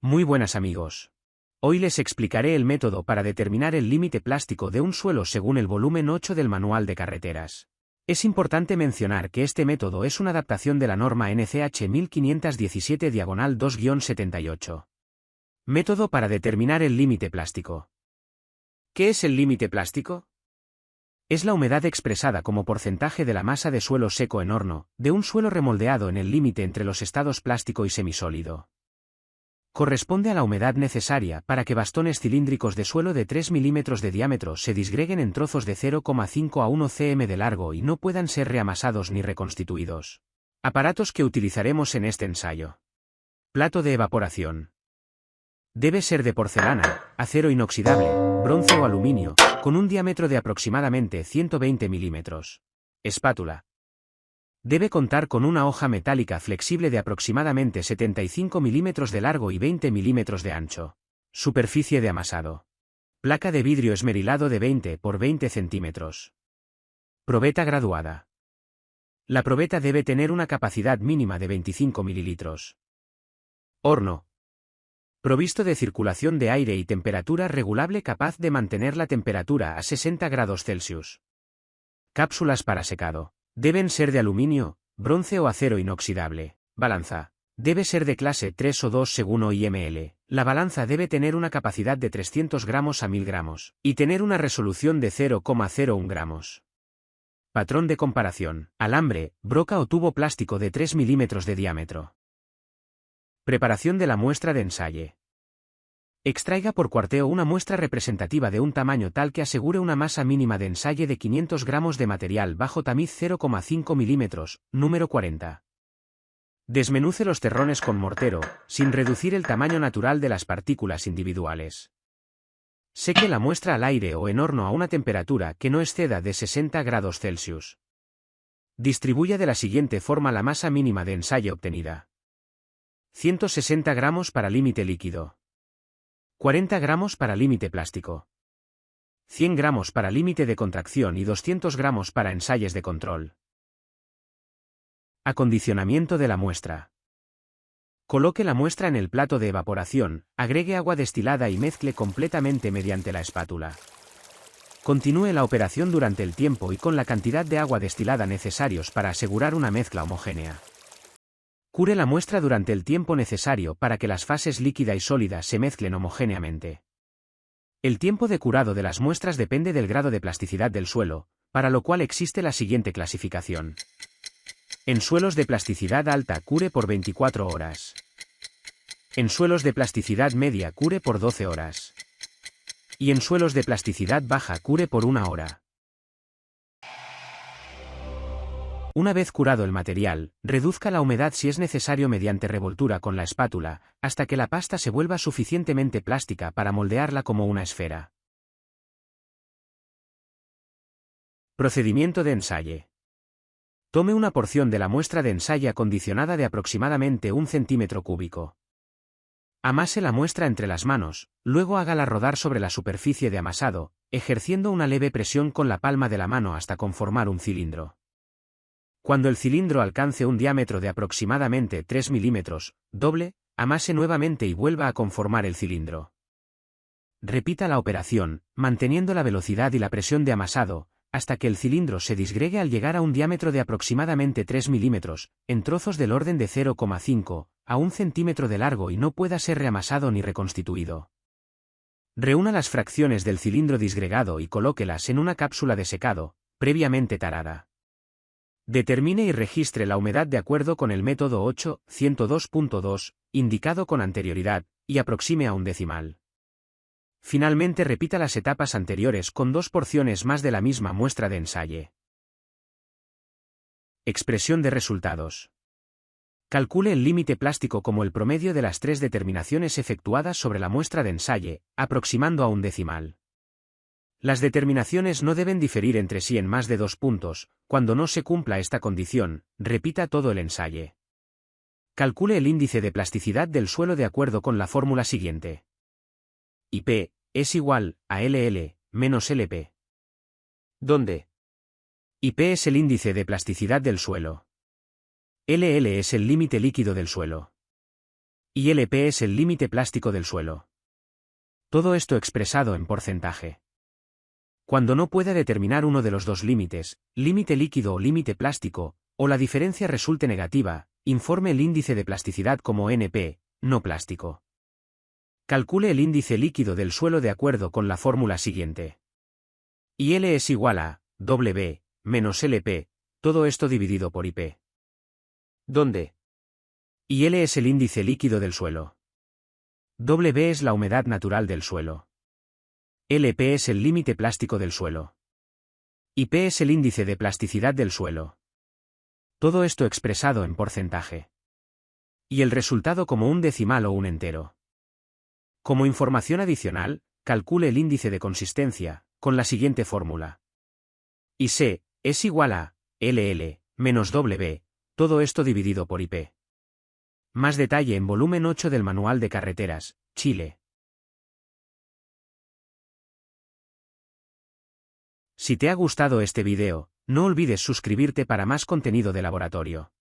Muy buenas amigos. Hoy les explicaré el método para determinar el límite plástico de un suelo según el volumen 8 del Manual de Carreteras. Es importante mencionar que este método es una adaptación de la norma NCH 1517-2-78. Método para determinar el límite plástico. ¿Qué es el límite plástico? Es la humedad expresada como porcentaje de la masa de suelo seco en horno, de un suelo remoldeado en el límite entre los estados plástico y semisólido. Corresponde a la humedad necesaria para que bastones cilíndricos de suelo de 3 milímetros de diámetro se disgreguen en trozos de 0,5 a 1 cm de largo y no puedan ser reamasados ni reconstituidos. Aparatos que utilizaremos en este ensayo. Plato de evaporación. Debe ser de porcelana, acero inoxidable, bronce o aluminio, con un diámetro de aproximadamente 120 milímetros. Espátula. Debe contar con una hoja metálica flexible de aproximadamente 75 milímetros de largo y 20 milímetros de ancho. Superficie de amasado. Placa de vidrio esmerilado de 20 por 20 centímetros. Probeta graduada. La probeta debe tener una capacidad mínima de 25 mililitros. Horno. Provisto de circulación de aire y temperatura regulable capaz de mantener la temperatura a 60 grados Celsius. Cápsulas para secado. Deben ser de aluminio, bronce o acero inoxidable. Balanza. Debe ser de clase 3 o 2 según OIML. La balanza debe tener una capacidad de 300 gramos a 1000 gramos, y tener una resolución de 0,01 gramos. Patrón de comparación. Alambre, broca o tubo plástico de 3 milímetros de diámetro. Preparación de la muestra de ensayo. Extraiga por cuarteo una muestra representativa de un tamaño tal que asegure una masa mínima de ensayo de 500 gramos de material bajo tamiz 0,5 milímetros, número 40. Desmenuce los terrones con mortero, sin reducir el tamaño natural de las partículas individuales. Seque la muestra al aire o en horno a una temperatura que no exceda de 60 grados Celsius. Distribuya de la siguiente forma la masa mínima de ensayo obtenida. 160 gramos para límite líquido. 40 gramos para límite plástico. 100 gramos para límite de contracción y 200 gramos para ensayos de control. Acondicionamiento de la muestra. Coloque la muestra en el plato de evaporación, agregue agua destilada y mezcle completamente mediante la espátula. Continúe la operación durante el tiempo y con la cantidad de agua destilada necesarios para asegurar una mezcla homogénea. Cure la muestra durante el tiempo necesario para que las fases líquida y sólida se mezclen homogéneamente. El tiempo de curado de las muestras depende del grado de plasticidad del suelo, para lo cual existe la siguiente clasificación. En suelos de plasticidad alta cure por 24 horas. En suelos de plasticidad media cure por 12 horas. Y en suelos de plasticidad baja cure por 1 hora. Una vez curado el material, reduzca la humedad si es necesario mediante revoltura con la espátula, hasta que la pasta se vuelva suficientemente plástica para moldearla como una esfera. Procedimiento de ensayo. Tome una porción de la muestra de ensayo acondicionada de aproximadamente 1 centímetro cúbico. Amase la muestra entre las manos, luego hágala rodar sobre la superficie de amasado, ejerciendo una leve presión con la palma de la mano hasta conformar un cilindro. Cuando el cilindro alcance un diámetro de aproximadamente 3 milímetros, doble, amase nuevamente y vuelva a conformar el cilindro. Repita la operación, manteniendo la velocidad y la presión de amasado, hasta que el cilindro se disgregue al llegar a un diámetro de aproximadamente 3 milímetros, en trozos del orden de 0,5 a 1 centímetro de largo y no pueda ser reamasado ni reconstituido. Reúna las fracciones del cilindro disgregado y colóquelas en una cápsula de secado, previamente tarada. Determine y registre la humedad de acuerdo con el método 8.102.2, indicado con anterioridad, y aproxime a un decimal. Finalmente repita las etapas anteriores con 2 porciones más de la misma muestra de ensayo. Expresión de resultados. Calcule el límite plástico como el promedio de las 3 determinaciones efectuadas sobre la muestra de ensayo, aproximando a un decimal. Las determinaciones no deben diferir entre sí en más de 2 puntos. Cuando no se cumpla esta condición, repita todo el ensayo. Calcule el índice de plasticidad del suelo de acuerdo con la fórmula siguiente. IP es igual a LL menos LP. ¿Dónde? IP es el índice de plasticidad del suelo. LL es el límite líquido del suelo. Y LP es el límite plástico del suelo. Todo esto expresado en porcentaje. Cuando no pueda determinar uno de los dos límites, límite líquido o límite plástico, o la diferencia resulte negativa, informe el índice de plasticidad como NP, no plástico. Calcule el índice líquido del suelo de acuerdo con la fórmula siguiente. IL es igual a W menos LP, todo esto dividido por IP. ¿Dónde? IL es el índice líquido del suelo. W es la humedad natural del suelo. LP es el límite plástico del suelo. IP es el índice de plasticidad del suelo. Todo esto expresado en porcentaje. Y el resultado como un decimal o un entero. Como información adicional, calcule el índice de consistencia, con la siguiente fórmula. IC es igual a LL menos W, todo esto dividido por IP. Más detalle en volumen 8 del Manual de Carreteras, Chile. Si te ha gustado este video, no olvides suscribirte para más contenido de laboratorio.